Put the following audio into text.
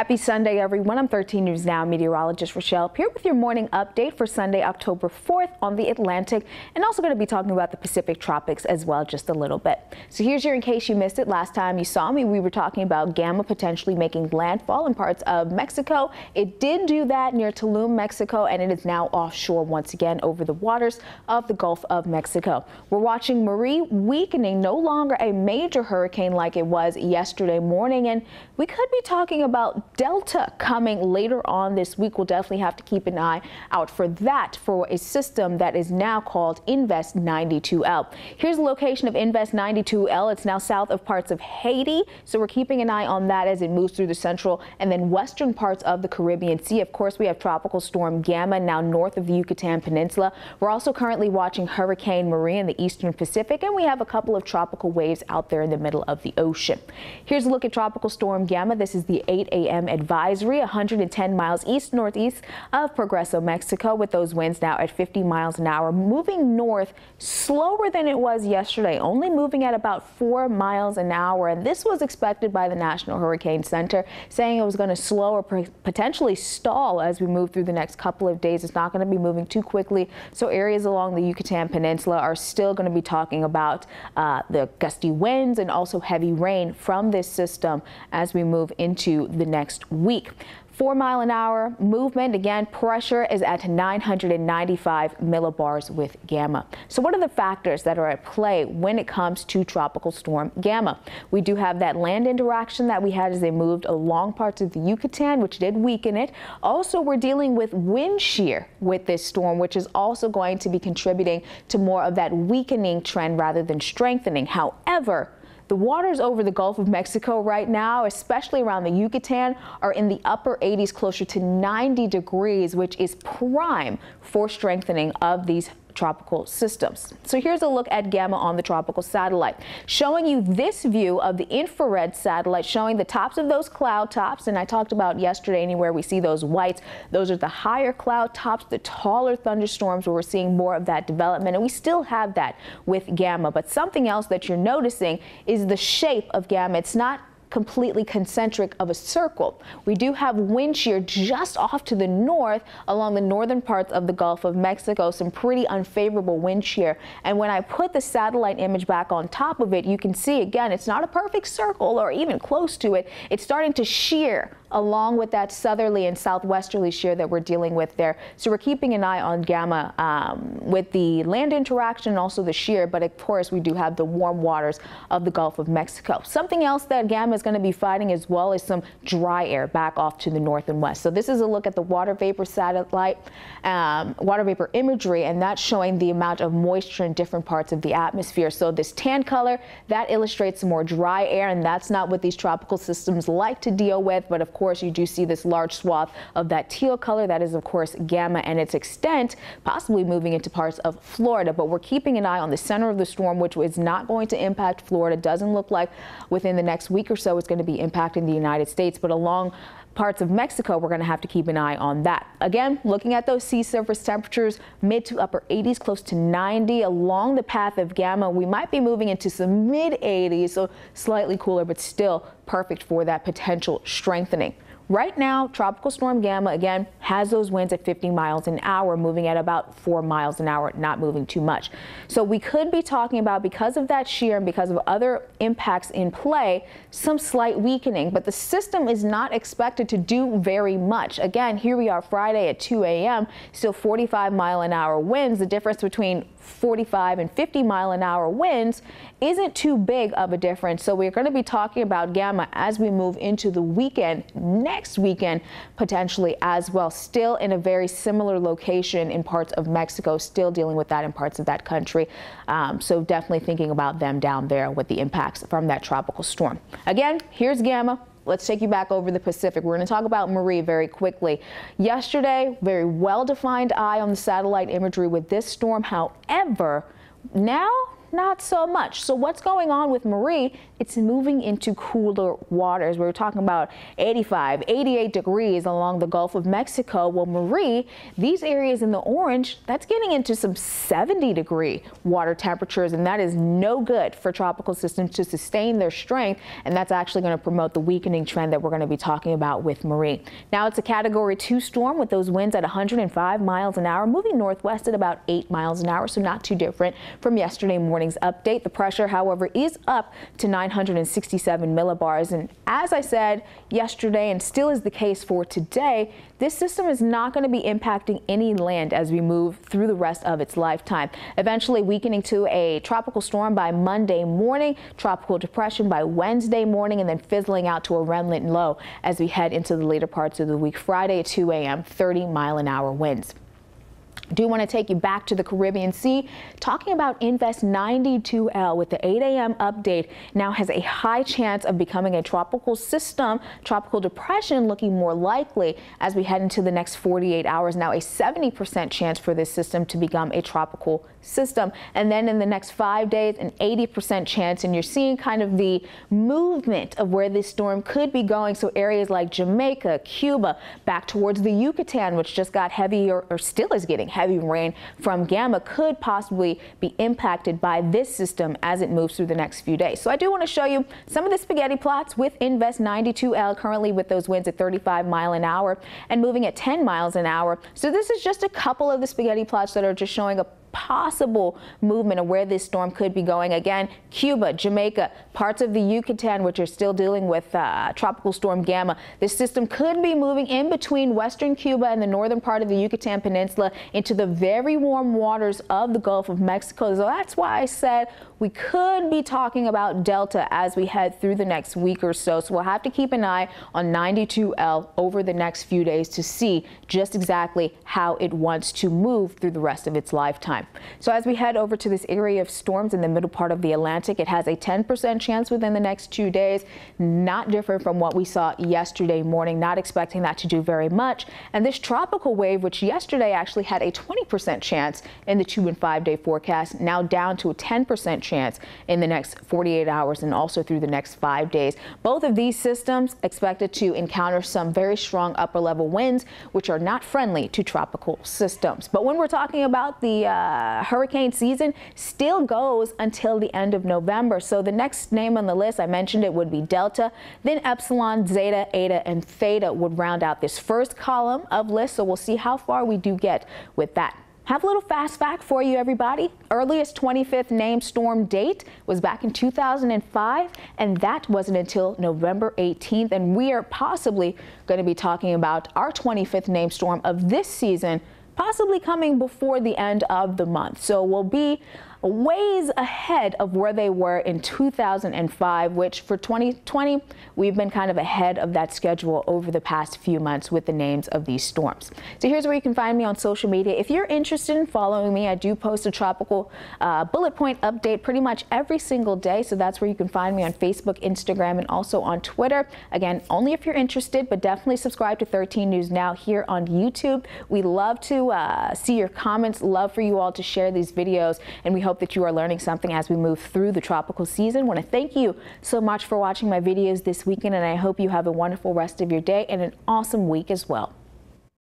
Happy Sunday, everyone. I'm 13 News Now meteorologist Rochelle here with your morning update for Sunday, October 4th on the Atlantic, and also going to be talking about the Pacific tropics as well just a little bit. So here's your in case you missed it. Last time you saw me, we were talking about Gamma potentially making landfall in parts of Mexico. It did do that near Tulum, Mexico, and it is now offshore once again over the waters of the Gulf of Mexico. We're watching Marie weakening, no longer a major hurricane like it was yesterday morning, and we could be talking about Delta coming later on this week. We'll definitely have to keep an eye out for that, for a system that is now called Invest 92L. Here's the location of Invest 92L. It's now south of parts of Haiti, so we're keeping an eye on that as it moves through the central and then western parts of the Caribbean Sea. Of course, we have Tropical Storm Gamma now north of the Yucatan Peninsula. We're also currently watching Hurricane Marie in the eastern Pacific, and we have a couple of tropical waves out there in the middle of the ocean. Here's a look at Tropical Storm Gamma. This is the 8 a.m. advisory, 110 miles east-northeast of Progreso, Mexico, with those winds now at 50 miles an hour, moving north slower than it was yesterday, only moving at about 4 miles an hour. And this was expected by the National Hurricane Center, saying it was going to slow or potentially stall as we move through the next couple of days. It's not going to be moving too quickly, so areas along the Yucatan Peninsula are still going to be talking about the gusty winds and also heavy rain from this system as we move into the next week. 4 mile an hour movement. Again, pressure is at 995 millibars with Gamma. So what are the factors that are at play when it comes to Tropical Storm Gamma? We do have that land interaction that we had as they moved along parts of the Yucatan, which did weaken it. Also, we're dealing with wind shear with this storm, which is also going to be contributing to more of that weakening trend rather than strengthening. However, the waters over the Gulf of Mexico right now, especially around the Yucatan, are in the upper 80s, closer to 90 degrees, which is prime for strengthening of these tropical systems. So here's a look at Gamma on the tropical satellite, showing you this view of the infrared satellite, showing the tops of those cloud tops. And I talked about yesterday, anywhere we see those whites, those are the higher cloud tops, the taller thunderstorms where we're seeing more of that development. And we still have that with Gamma. But something else that you're noticing is the shape of Gamma. It's not completely concentric of a circle. We do have wind shear just off to the north along the northern parts of the Gulf of Mexico, some pretty unfavorable wind shear. And when I put the satellite image back on top of it, you can see again, it's not a perfect circle or even close to it. It's starting to shear along with that southerly and southwesterly shear that we're dealing with there. So we're keeping an eye on Gamma with the land interaction and also the shear, but of course we do have the warm waters of the Gulf of Mexico. Something else that Gamma is going to be fighting as well is some dry air back off to the north and west. So this is a look at the water vapor satellite, water vapor imagery, and that's showing the amount of moisture in different parts of the atmosphere. So this tan color, that illustrates some more dry air, and that's not what these tropical systems like to deal with, but of course you do see this large swath of that teal color. That is of course Gamma and its extent possibly moving into parts of Florida, but we're keeping an eye on the center of the storm, which is not going to impact Florida. Doesn't look like within the next week or so it's going to be impacting the United States, but along parts of Mexico, we're going to have to keep an eye on that. Again, looking at those sea surface temperatures, mid to upper 80s, close to 90 along the path of Gamma. We might be moving into some mid 80s, so slightly cooler, but still perfect for that potential strengthening. Right now, Tropical Storm Gamma, again, has those winds at 50 miles an hour, moving at about 4 miles an hour, not moving too much. So we could be talking about, because of that shear and because of other impacts in play, some slight weakening, but the system is not expected to do very much. Again, here we are Friday at 2 a.m., still 45 mile an hour winds. The difference between 45 and 50 mile an hour winds isn't too big of a difference. So we're going to be talking about Gamma as we move into the weekend, next weekend potentially as well, still in a very similar location in parts of Mexico, still dealing with that in parts of that country. So definitely thinking about them down there with the impacts from that tropical storm. Again, here's Gamma. Let's take you back over the Pacific. We're going to talk about Marie very quickly. Yesterday, very well-defined eye on the satellite imagery with this storm. However, now not so much. So what's going on with Marie? It's moving into cooler waters. We're talking about 85, 88 degrees along the Gulf of Mexico. Well, Marie, these areas in the orange, that's getting into some 70-degree water temperatures, and that is no good for tropical systems to sustain their strength, and that's actually going to promote the weakening trend that we're going to be talking about with Marie. Now it's a Category 2 storm with those winds at 105 miles an hour, moving northwest at about 8 miles an hour, so not too different from yesterday morning's update. The pressure, however, is up to 967 millibars, and as I said yesterday and still is the case for today, this system is not going to be impacting any land as we move through the rest of its lifetime, eventually weakening to a tropical storm by Monday morning, tropical depression by Wednesday morning, and then fizzling out to a remnant low as we head into the later parts of the week. Friday at 2 a.m., 30-mile-an-hour winds. Do want to take you back to the Caribbean Sea, talking about Invest 92L with the 8 a.m. update. Now has a high chance of becoming a tropical system, tropical depression looking more likely as we head into the next 48 hours. Now a 70% chance for this system to become a tropical system. And then in the next 5 days, an 80% chance. And you're seeing kind of the movement of where this storm could be going. So areas like Jamaica, Cuba, back towards the Yucatan, which just got heavy or still is getting heavy rain from Gamma, could possibly be impacted by this system as it moves through the next few days. So I do want to show you some of the spaghetti plots with Invest 92L currently with those winds at 35 miles an hour and moving at 10 miles an hour. So this is just a couple of the spaghetti plots that are just showing a possible movement of where this storm could be going. Again, Cuba, Jamaica, parts of the Yucatan, which are still dealing with tropical storm Gamma. This system could be moving in between western Cuba and the northern part of the Yucatan Peninsula into the very warm waters of the Gulf of Mexico. So that's why I said we could be talking about Delta as we head through the next week or so. So we'll have to keep an eye on 92L over the next few days to see just exactly how it wants to move through the rest of its lifetime. So as we head over to this area of storms in the middle part of the Atlantic, it has a 10% chance within the next 2 days, not different from what we saw yesterday morning, not expecting that to do very much. And this tropical wave, which yesterday actually had a 20% chance in the 2 and 5 day forecast, now down to a 10% chance in the next 48 hours and also through the next 5 days. Both of these systems expected to encounter some very strong upper level winds, which are not friendly to tropical systems. But when we're talking about the hurricane season, still goes until the end of November. So the next name on the list, I mentioned it, would be Delta, then Epsilon, Zeta, Eta, and Theta would round out this first column of lists. So we'll see how far we do get with that. Have a little fast fact for you, everybody. Earliest 25th named storm date was back in 2005, and that wasn't until November 18th. And we are possibly going to be talking about our 25th named storm of this season, possibly coming before the end of the month. So we'll be ways ahead of where they were in 2005, which for 2020, we've been kind of ahead of that schedule over the past few months with the names of these storms. So here's where you can find me on social media. If you're interested in following me, I do post a tropical bullet point update pretty much every single day. So that's where you can find me on Facebook, Instagram, and also on Twitter. Again, only if you're interested, but definitely subscribe to 13 News Now here on YouTube. We love to see your comments, love for you all to share these videos, and we hope that you are learning something as we move through the tropical season. I want to thank you so much for watching my videos this weekend, and I hope you have a wonderful rest of your day and an awesome week as well.